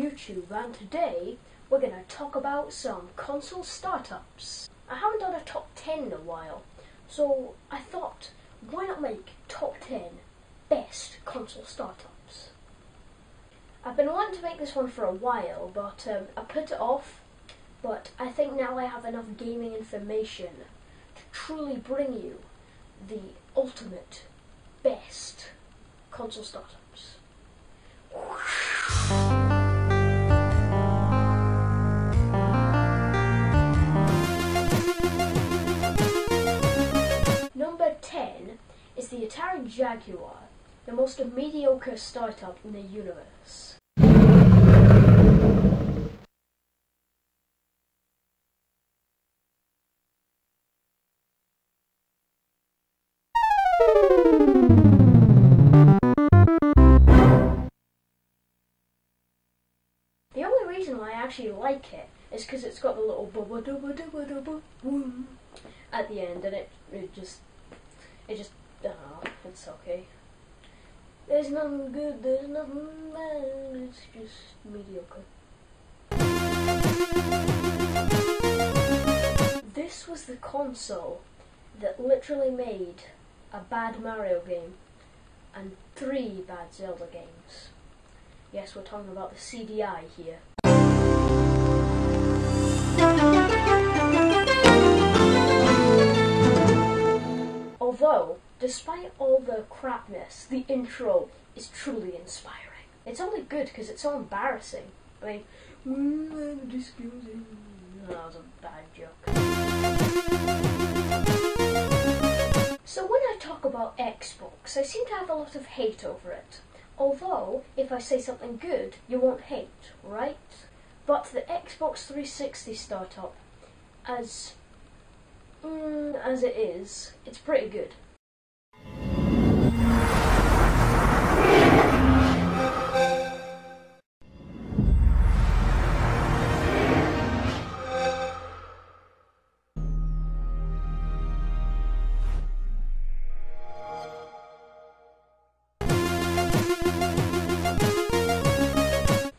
YouTube, and today we're going to talk about some console startups. I haven't done a top 10 in a while, so I thought, why not make top 10 best console startups? I've been wanting to make this one for a while, but I put it off, but I think now I have enough gaming information to truly bring you the ultimate best console startups. Number 10 is the Atari Jaguar, the most mediocre startup in the universe. The only reason why I actually like it is because it's got the little bubba dubba dubba dubba boom at the end, and it just it's okay. There's nothing good, there's nothing bad, it's just mediocre. This was the console that literally made a bad Mario game and 3 bad Zelda games. Yes, we're talking about the CDI here. Although, despite all the crapness, the intro is truly inspiring. It's only good because it's so embarrassing. I mean, I'm disgusting. That was a bad joke. So when I talk about Xbox, I seem to have a lot of hate over it. Although, if I say something good, you won't hate, right? But the Xbox 360 startup, as it is, it's pretty good.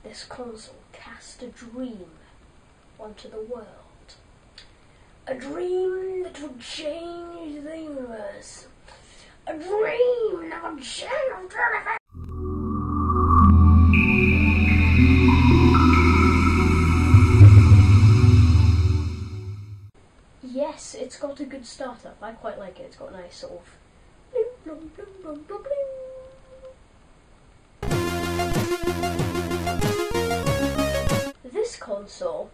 This console cast a dream onto the world. A dream that would change the universe. A dream that would change the universe. Yes, it's got a good startup. I quite like it. It's got a nice sort of bling, blum, blum, blum, blum, bling. This console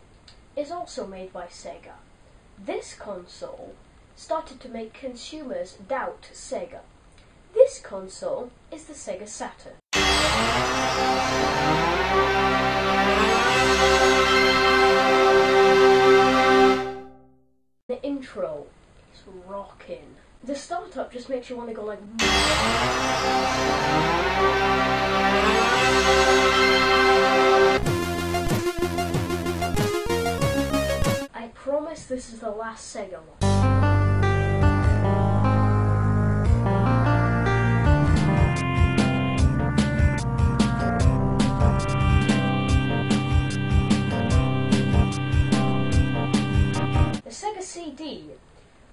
is also made by Sega. This console started to make consumers doubt Sega. This console is the Sega Saturn. The intro is rocking. The startup just makes you want to go like... I promise this is the last Sega one. The Sega CD,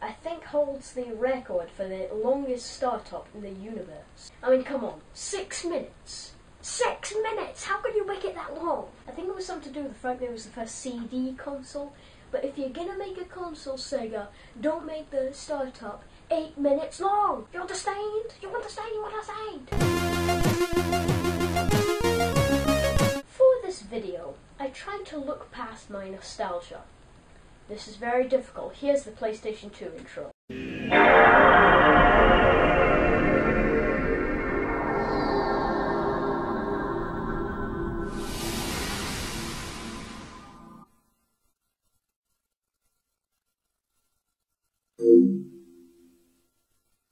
I think, holds the record for the longest startup in the universe. I mean, come on, 6 minutes. 6 minutes! How could you make it that long? I think it was something to do with the fact that it was the first CD console. But if you're gonna make a console, Sega, don't make the startup 8 minutes long. You understand? You understand? You understand? For this video, I tried to look past my nostalgia. This is very difficult. Here's the PlayStation 2 intro.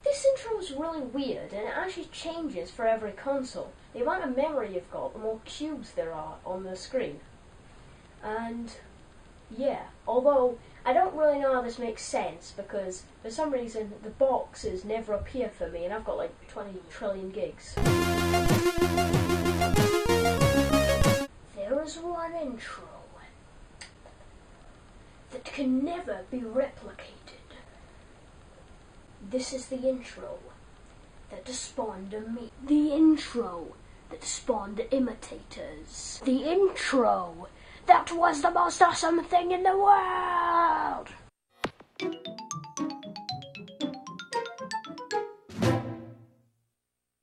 This intro is really weird, and it actually changes for every console. The amount of memory you've got, the more cubes there are on the screen. And yeah, although I don't really know how this makes sense, because for some reason the boxes never appear for me, and I've got like 20 trillion gigs. There is intro that can never be replicated. This is the intro that spawned me. The intro that spawned imitators. The intro that was the most awesome thing in the world.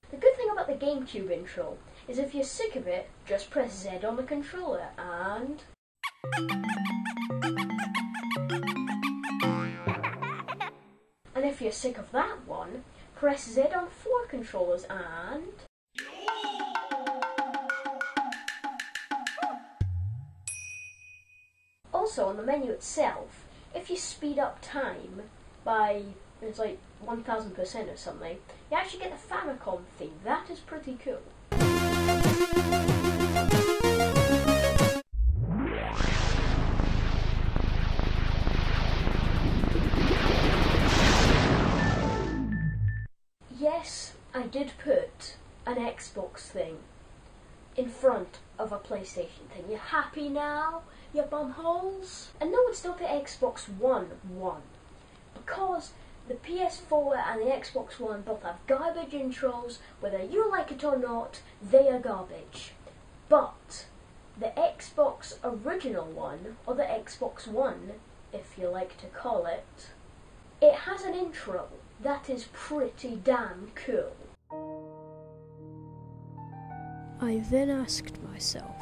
The good thing about the GameCube intro is if you're sick of it, just press Z on the controller and... And if you're sick of that one, press Z on 4 controllers and... Also, on the menu itself, if you speed up time by, it's like 1000% or something, you actually get the Famicom theme. That is pretty cool. Yes, I did put an Xbox thing in front of a PlayStation thing. You happy now, you bumholes? And no one still put Xbox One, because the PS4 and the Xbox One both have garbage intros. Whether you like it or not, they are garbage. But the Xbox original one, or the Xbox One, if you like to call it, it has an intro that is pretty damn cool. I then asked myself,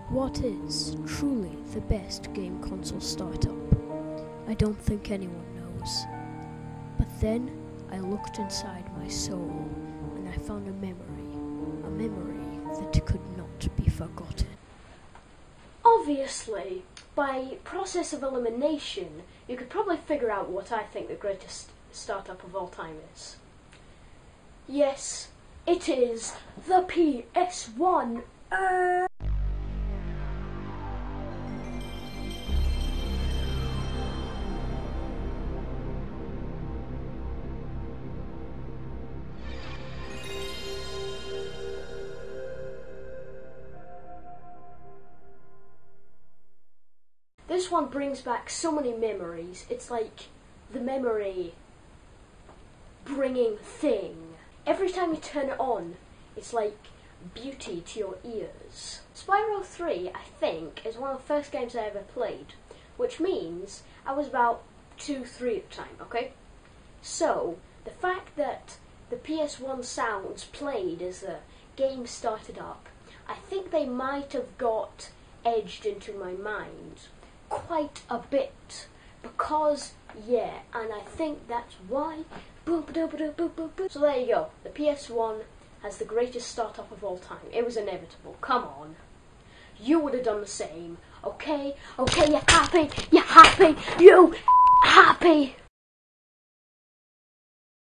what is truly the best game console startup? I don't think anyone knows. But then I looked inside my soul and I found a memory that could not be forgotten. Obviously, by process of elimination, you could probably figure out what I think the greatest startup of all time is. Yes, it is the PS1. This one brings back so many memories. It's like the memory bringing thing. Every time you turn it on, it's like beauty to your ears. Spyro 3, I think, is one of the first games I ever played, which means I was about 2-3 at the time, okay? So, the fact that the PS1 sounds played as the game started up, I think they might have got edged into my mind quite a bit, because, yeah, and I think that's why. So there you go, the PS1 has the greatest startup of all time. It was inevitable, come on. You would have done the same, okay? Okay, you happy? You happy? You happy?